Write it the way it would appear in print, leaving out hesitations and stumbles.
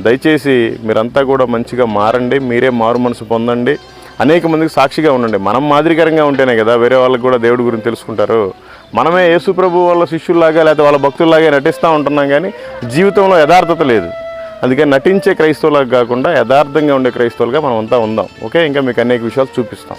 దయచేసి మీరంతా కూడా మంచిగా మారండి, మీరే మారు మనసు పొందండి, అనేక మందికి సాక్షిగా ఉండండి. మనం మాదిరికరంగా ఉంటేనే కదా వేరే వాళ్ళకి కూడా దేవుడి గురించి తెలుసుకుంటారు. మనమే యేసు ప్రభు వాళ్ళ శిష్యుల్లాగా లేదా వాళ్ళ భక్తుల్లాగా నటిస్తూ ఉంటున్నాం, కానీ జీవితంలో యథార్థత లేదు. అందుకని నటించే క్రైస్తవులకు కాకుండా యథార్థంగా ఉండే క్రైస్తవులుగా మనం అంతా ఉందాం. ఓకే, ఇంకా మీకు అనేక విషయాలు చూపిస్తాం.